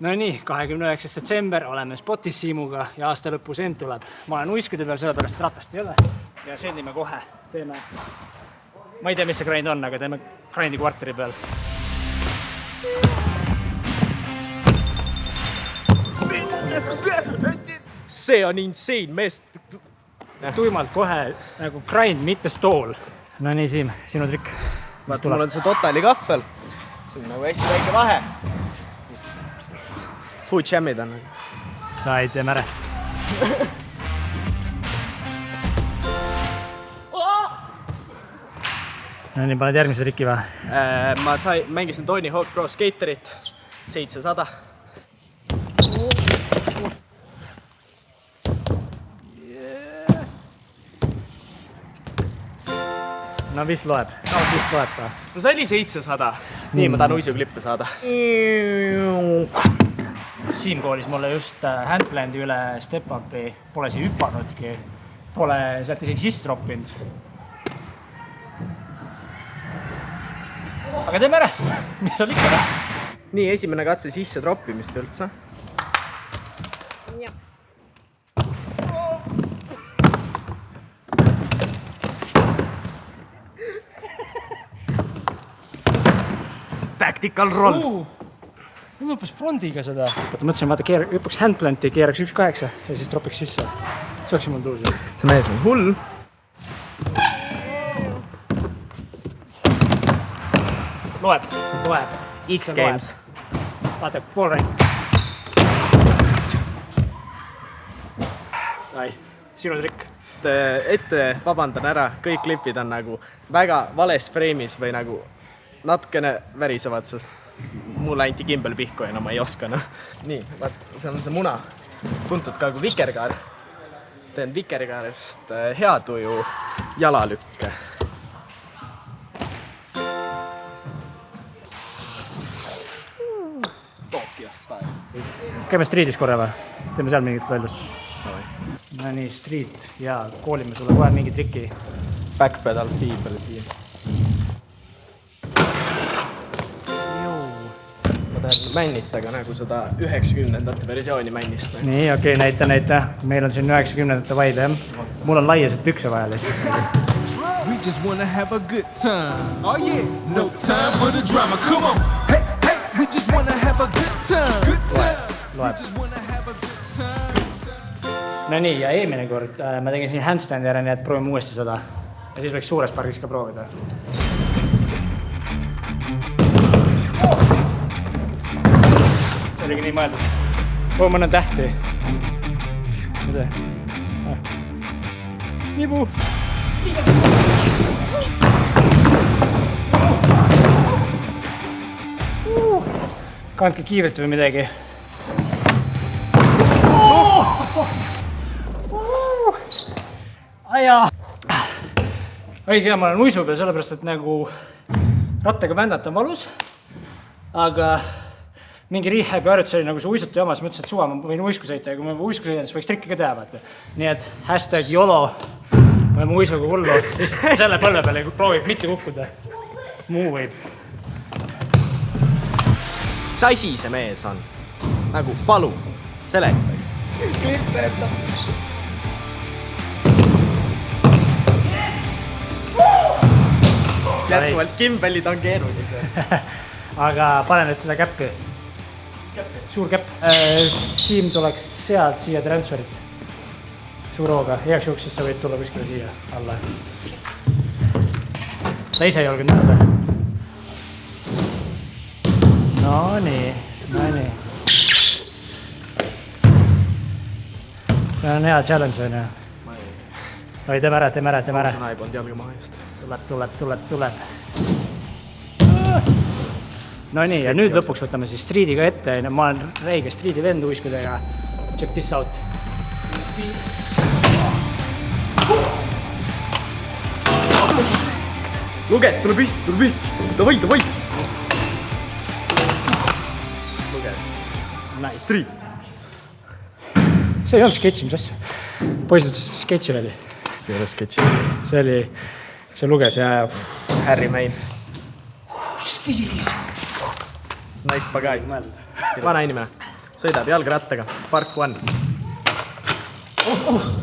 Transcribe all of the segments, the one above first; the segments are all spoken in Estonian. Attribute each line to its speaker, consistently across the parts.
Speaker 1: No nii, 29. detsember, oleme Spotis Siimuga ja aasta lõpus end tuleb. Ma olen uiskude peal, sellepärast ratast ei ole. Ja sendime kohe, teeme, ma ei tea, mis see grind on, aga teeme grindi kvarteri peal.
Speaker 2: See on insane, mees.
Speaker 1: Tuimalt kohe nagu grind, mitte stool. No nii, Siim, sinu trikk.
Speaker 2: Vaat mul on see Totali kahvel. See on nagu hästi väike vahe. Food jammid on.
Speaker 1: Ai, teeme ära. No nii, paned järgmise trikki või?
Speaker 2: Ma mängisin Tony Hawk Pro Skaterit 700.
Speaker 1: No vist loeb. Vist loeb ka.
Speaker 2: No see oli 700. Nii, ma tahan uisuklippe saada.
Speaker 1: Siim koolis mulle just handplandi üle step-upi. Pole siia hüppanudki. Pole sealt isegi sisse troppinud. Aga teeme ära. Mis on ikka?
Speaker 2: Nii, esimene katse sisse troppimist üldse.
Speaker 1: Tactical roll. Ma õppis frondiga seda. Mõtlesin, vaata, hüppaks handplanti, keeraks 1.8 ja siis tropiks sisse. See oleks mul tuus.
Speaker 2: See mees on hull.
Speaker 1: Loeb.
Speaker 2: X-Games.
Speaker 1: Vaata, pool reid. Ai, sinu trikk.
Speaker 2: Ette vabandan ära, kõik klipid on nagu väga vales freimis või nagu natukene värisevad, sest mulle anti kimbel pihku ja no ma ei oska. No. Nii, vaat, see on see muna. Tuntud ka kui vikerkaar. Teen vikerkaarist hea tuju jalalükke. Tokyo style.
Speaker 1: Käime streetis korra või? Teeme seal mingit väljust. No nii, street ja koolime sulle kohe mingi triki.
Speaker 2: Backpedal fiibel siin. Männitaga nagu seda 90-ndate versiooni männist.
Speaker 1: Nii, okei, näita. Meil on siin 90-ndate vibe, jah. Mul on laiased pükse vaja lihtsalt.
Speaker 3: We just wanna have a good time. Oh yeah, no time for the drama. Come on. Hey, we just wanna have a good time. Good time. We just wanna have a good time.
Speaker 1: No nii, ja eelmine kord ma tegin siin handstandi ära, nii et proovime uuesti seda. Ja siis võiks suures pargis ka proovida. See oligi nii mõeldud. Mõne tähti. Mida? Nibu! Kandke kiivrit või midagi. Aja! Õige hea, ma olen uisu peal, sellepärast, et nagu rattaga vändata on valus. Aga mingi rehabi harjutus oli nagu see uisutu jama, siis mõtlesin, et suva ma võin uisku sõita ja kui ma uisku sõidan, siis võiks trikki ka teha. Vaata. Nii et #YOLO või mu uisuga hullu. Lihtsalt selle põlve peale proovib mitte kukkuda. Muu võib.
Speaker 2: Mis asi see mees on? Nagu palun, seletage. Klippeta. Jätkuvalt kimbelid on keerulised.
Speaker 1: Aga pane nüüd seda käppi. Suur käpp. Siim tuleks sealt siia transferit. Suur hooga. Heaks juhuks, siis sa võid tulla kuskile siia alla. Ta ise ei olge näeda. No nii. See on hea challenge on ju. Oi, teeme ära.
Speaker 2: Sõna ei polnud jalga maha just.
Speaker 1: Tuleb. No nii, ja nüüd lõpuks võtame siis streetiga ette. Ma olen räige streeti vend uiskudega. Check this out.
Speaker 2: Luges, tule pist. Davai. Luges.
Speaker 1: Nice.
Speaker 2: Street.
Speaker 1: See ei olnud sketši, mis asja. Poisid ütlesid sketši oli.
Speaker 2: Ei ole sketši.
Speaker 1: See luges ja...
Speaker 2: Harry Main. Nice pagai.
Speaker 1: mõeldud.
Speaker 2: Vana inimene. Sõidab jalgrattaga. Park One.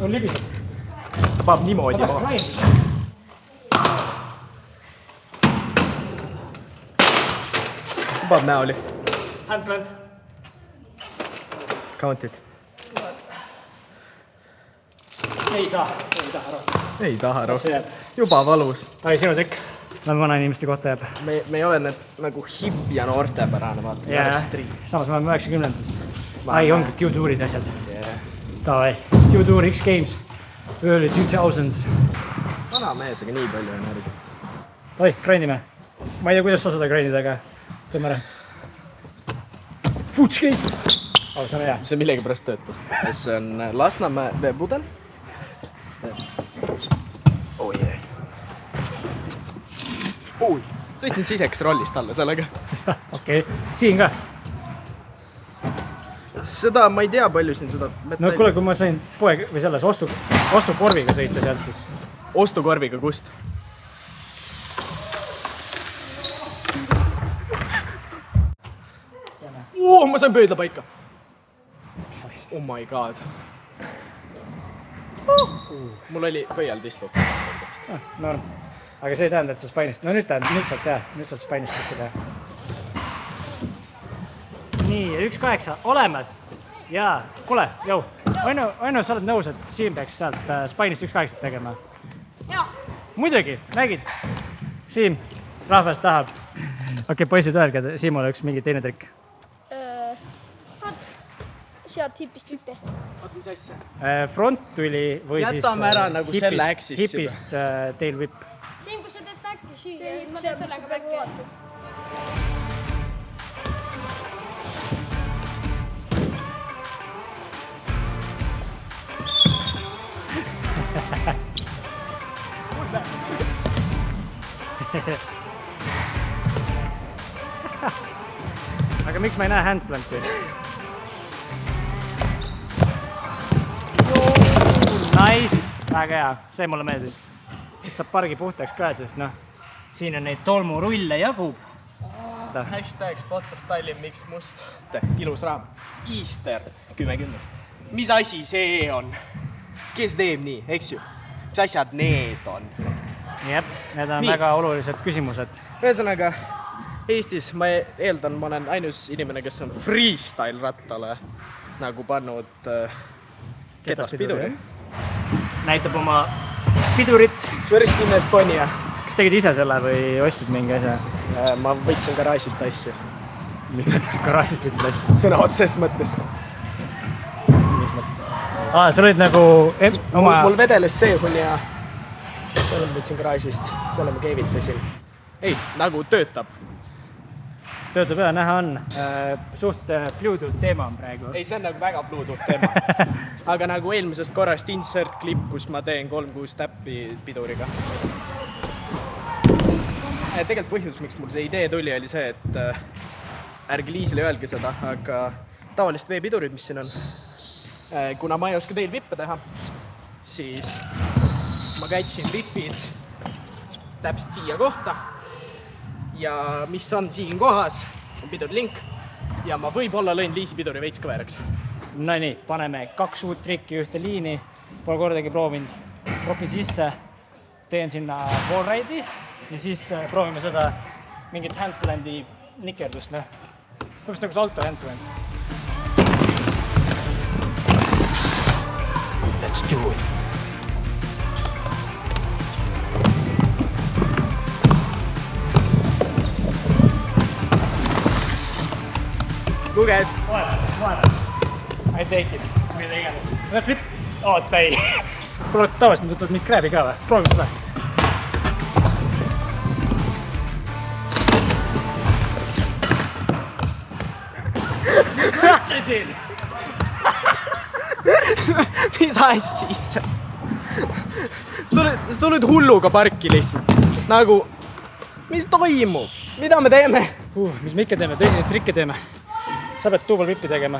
Speaker 1: On libiseb.
Speaker 2: Ta paneb niimoodi maha. Paneb näoli.
Speaker 1: Handplant.
Speaker 2: Count it.
Speaker 1: Ei saa, ei taha rohkem.
Speaker 2: Ei taha
Speaker 1: See
Speaker 2: rohkem.
Speaker 1: jääb.
Speaker 2: Juba valus.
Speaker 1: Ai, sinu tekk. Lähme vana inimeste kohta jääb.
Speaker 2: Me ei ole need nagu hipp ja noortepärane, vaata.
Speaker 1: Samas me oleme 90-ndates. Ai, ongi Q-tuurid asjad.
Speaker 2: Yeah.
Speaker 1: Davai. Q-tuur X-Games. Early 2000s.
Speaker 2: Vana mees, aga nii palju energiat.
Speaker 1: Oi, grindime. Ma ei tea, kuidas sa seda grindida, aga teeme ära. Footskate. See on hea.
Speaker 2: See millegi pärast töötab. See on Lasnamäe veepudel. Oh yeah. Ui, sõitsin siseks rollist alla sellega.
Speaker 1: Okei, siin ka.
Speaker 2: Seda ma ei tea, palju siin seda metalli.
Speaker 1: No kuule, kui ma sain poeg või selles ostukorviga sõita sealt, siis
Speaker 2: Ostukorviga kust? Ma sain pöödla paika. Oh my god. Mul oli pöial tislu.
Speaker 1: no, aga see ei tähenda, et sa Spinist, no nüüd tähendab, nüüd saad teha, nüüd saad Spinist teha. Nii, 1.8 olemas. Jaa, kuule, jõu, Aino, sa oled nõus, et Siim peaks sealt Spinist 1.8 tegema?
Speaker 4: Jah.
Speaker 1: Muidugi, nägid? Siim, rahvas tahab. Okei, poisid, öelge Siimule üks mingi teine trikk.
Speaker 4: Sealt hipist hippi.
Speaker 2: Oota, mis asja?
Speaker 1: Front tuli või
Speaker 2: Jätame
Speaker 1: siis
Speaker 2: ära nagu selle äksisse.
Speaker 1: hipist tail whip.
Speaker 4: Siin, kui sa teed äkki siia, ma teen sellega päkke.
Speaker 1: Aga miks ma ei näe handplanti? Nice, väga hea, see mulle meeldis. Siis saab pargi puhtaks ka, sest noh, siin on neid tolmurulle jagub.
Speaker 2: Hashtag Spot of Tallinn Mix Must. Ilus raam. Easter 10. Mis asi see on? Kes teeb nii, eks ju? Mis asjad need on?
Speaker 1: Jep, need on
Speaker 2: Nii.
Speaker 1: väga olulised küsimused.
Speaker 2: Ühesõnaga, Eestis ma eeldan, ma olen ainus inimene, kes on freestyle rattale nagu pannud ketaspiduri.
Speaker 1: Näitab oma pidurit.
Speaker 2: First in Estonia.
Speaker 1: Kas tegid ise selle või ostsid mingi asja?
Speaker 2: Ma võtsin garaažist asju.
Speaker 1: Näiteks garaažist võtsid asju.
Speaker 2: Sõna otses mõttes.
Speaker 1: Mis mõttes? Sa olid nagu oma...
Speaker 2: Mul vedeles seehun ja selle võtsin garaažist, selle ma keevitasin. Ei, nagu töötab.
Speaker 1: Töötab hea, näha on. Suht Bluetooth teema on praegu.
Speaker 2: Ei, see on nagu väga Bluetooth teema. Aga nagu eelmisest korrast insert klipp, kus ma teen 3-6 täppi piduriga. Tegelikult põhjus, miks mul see idee tuli, oli see, et ärge Liisile öelge seda, aga tavalist veepidurid, mis siin on, kuna ma ei oska teil vippe teha, siis ma käitsin vipid täpselt siia kohta ja mis on siin kohas, on pidurilink ja ma võib-olla lõin Liisi piduri veits kõveraks.
Speaker 1: No nii, paneme 2 uut trikki ühte liini, pole kordagi proovinud, ropin sisse, teen sinna wallride'i ja siis proovime seda mingit handplandi nikerdust, noh. Põhimõtteliselt nagu salto handplant. Let's do it! Luges, loed. I take it, mida iganes. Näed flip? Oota, ei. Kuule, tavaliselt võtad mind krääbi ka või? Proovi seda. Mis ma ütlesin?
Speaker 2: Mis asja? Sa tulid hulluga parki lihtsalt. Nagu, mis toimub? Mida me teeme?
Speaker 1: Mis me ikka teeme? Tõsiseid trikke teeme. Sa pead duubelvippi tegema.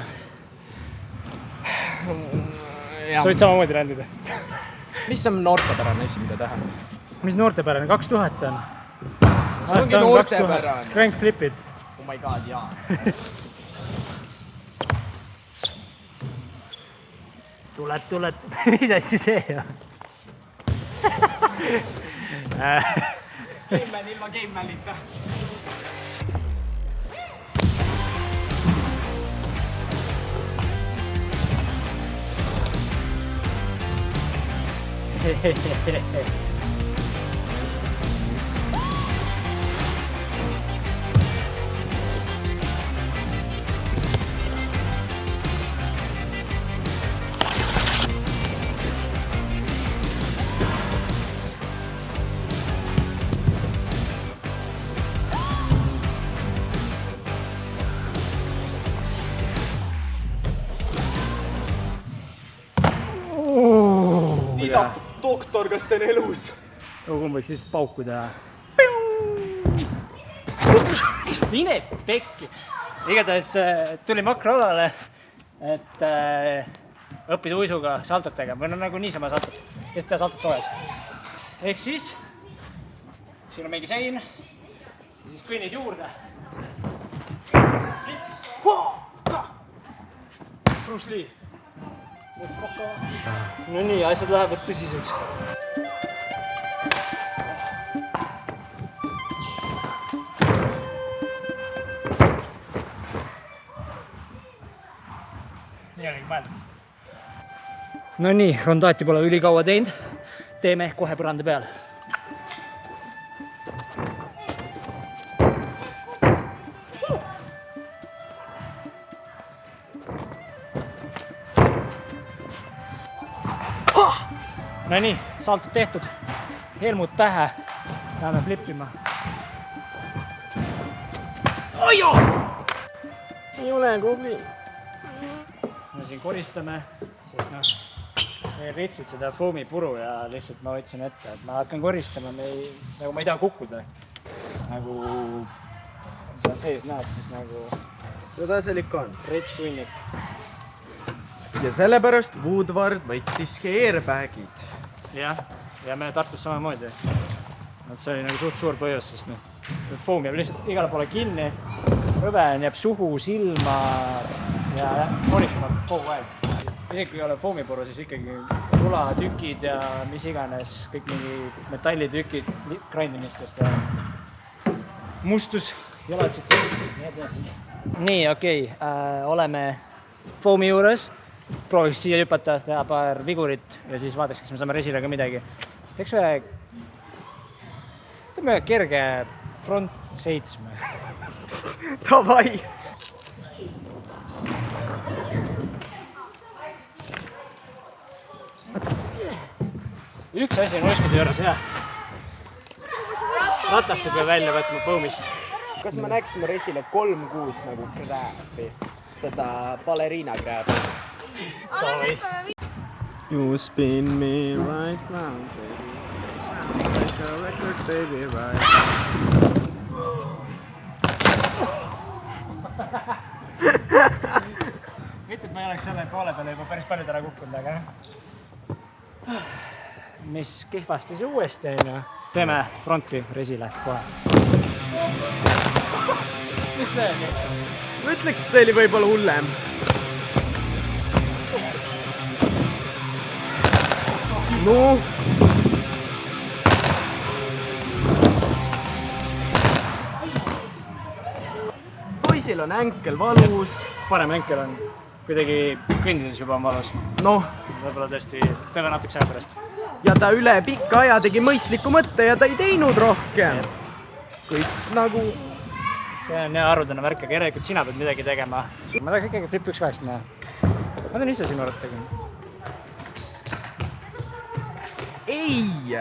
Speaker 1: Sa võid samamoodi rändida.
Speaker 2: Mis on noortepärane asi, mida teha?
Speaker 1: Mis noortepärane? 2000 on.
Speaker 2: See ongi noortepärane.
Speaker 1: Crank flipid.
Speaker 2: Oh my god, jaa.
Speaker 1: Tuled. Mis asja see on?
Speaker 2: Gameman ilma gamemanita. Mida, doktor, kas see on elus?
Speaker 1: Kumb võiks siis pauku teha? Mine pekki! Igatahes tuli makroalale, et õppida uisuga saltot tegema. Või no nagu niisama saltot. Ja siis teha saltot soojaks. Ehk siis, siin on mingi sein. Ja siis kõnnid juurde. Bruce Lee. No nii, asjad lähevad tõsiseks. Nii oligi mõeldud. No nii, rondaati pole ülikaua teinud. Teeme kohe põranda peal. No nii, saltud tehtud. Helmut pähe. Läheme flippima. Ojo!
Speaker 2: Ei ole kubli.
Speaker 1: Me siin koristame, sest noh, meil ritsid seda foamipuru ja lihtsalt ma võtsin ette, et ma hakkan koristama, nagu ma ei taha kukkuda. Nagu seal sees näed, siis nagu
Speaker 2: Seda see ikka on.
Speaker 1: rits sunnib.
Speaker 2: Ja sellepärast Woodward võttiski airbagid.
Speaker 1: Jah, ja me Tartus samamoodi. See oli nagu suht suur põhjus, sest noh, foam jääb lihtsalt igale poole kinni, õven jääb suhu, silma ja koristama kogu aeg. Isegi kui ei ole foamipuru, siis ikkagi rulatükid ja mis iganes, kõik mingi metallitükid grindimistest ja mustus, jalatsitest, nii edasi. Nii, okei, oleme foami juures. Prooviks siia hüpata, teha paar vigurit ja siis vaataks, kas me saame resile ka midagi. Teeks ühe kerge front 7.
Speaker 2: Davai!
Speaker 1: Üks asi on uiskude juures hea. Ratast ei pea välja võtma foamist.
Speaker 2: Kas me näeksime resile 3-6 nagu krääpi? Seda baleriina krääpi? You spin me right round, baby. Like a record, baby, right.
Speaker 1: Mitte, et ma ei oleks selle poole peale juba päris paljud ära kukkunud, aga mis kehvasti see uuesti on. Teeme fronti resile kohe. Mis see on?
Speaker 2: Ma ütleks, et see oli võib-olla hullem. No. Poisil on änkel valus.
Speaker 1: Parem änkel on kuidagi kõndides juba on valus.
Speaker 2: Noh.
Speaker 1: Võib-olla tõesti teeme natuke aja pärast.
Speaker 2: Ja ta üle pikka aja tegi mõistliku mõtte ja ta ei teinud rohkem. Kõik nagu...
Speaker 1: See on hea arvudena värk, aga järelikult sina pead midagi tegema. Ma tahaks ikkagi flip 1-8 näha. Ma teen ise sinu arvut tegema.
Speaker 2: Ei!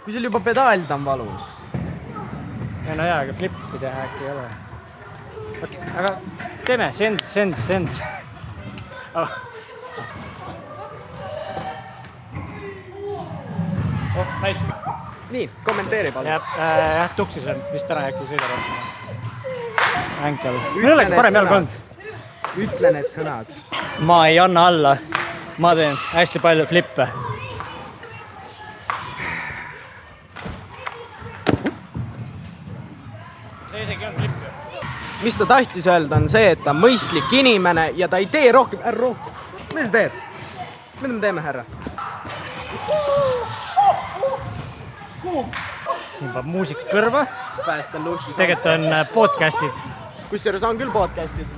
Speaker 2: Kui sul juba pedaalid on valus.
Speaker 1: Ja no jaa, aga flippi teha äkki ei ole. Okay, aga teeme, send. Oh. Oh, nice.
Speaker 2: Nii, kommenteeri palun.
Speaker 1: Jah, tuksis on, vist täna äkki sõida rohkem. Änkel. See on parem jalg olnud.
Speaker 2: Ütle need sõnad.
Speaker 1: Ma ei anna alla. Ma teen hästi palju flippe. see isegi on klipp ju.
Speaker 2: Mis ta tahtis öelda on see, et ta on mõistlik inimene ja ta ei tee rohkem, ära rohkem. Mis ta teeb? Mida me teeme, härra?
Speaker 1: Siin peab muusika kõrva.
Speaker 2: Fast and loose.
Speaker 1: Tegelikult on podcastid.
Speaker 2: Kusjuures on küll podcastid.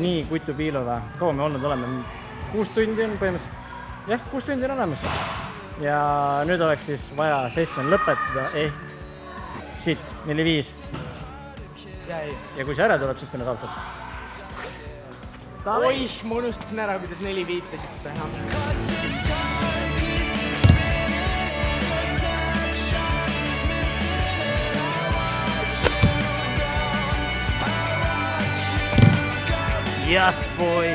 Speaker 1: Nii, Kutu Piilova. Kaua me olnud oleme? 6 tundi on põhimõtteliselt. Jah, 6 tundi on olemas. Ja nüüd oleks siis vaja session lõpetada. Siit, 4-5. Ja kui see ära tuleb, siis te need autod.
Speaker 2: Oih, ma unustasin ära, kuidas 4-5 siit teha.
Speaker 1: Yes, boy!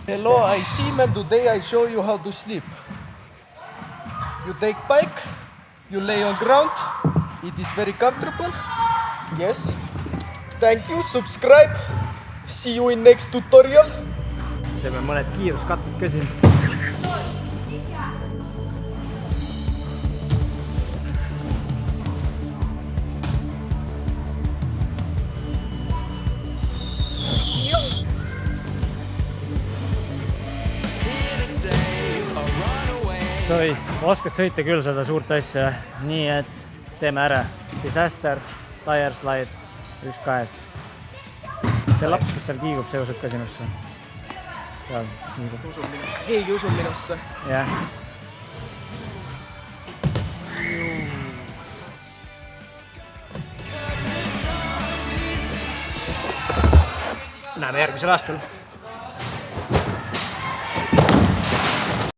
Speaker 5: Hello, I Seaman. Today I show you how to sleep. You take bike, you lay on ground. It is very comfortable. Yes. Thank you, subscribe. See you in next tutorial.
Speaker 1: Teeme mõned kiiruskatsed ka siin. Toi, oskad sõita küll seda suurt asja, nii et teeme ära. Disaster, tire slide, 1-2. See laps, kes seal kiigub, see usub ka sinusse.
Speaker 2: Keegi usub minusse.
Speaker 1: Jah. Näeme järgmisel aastal.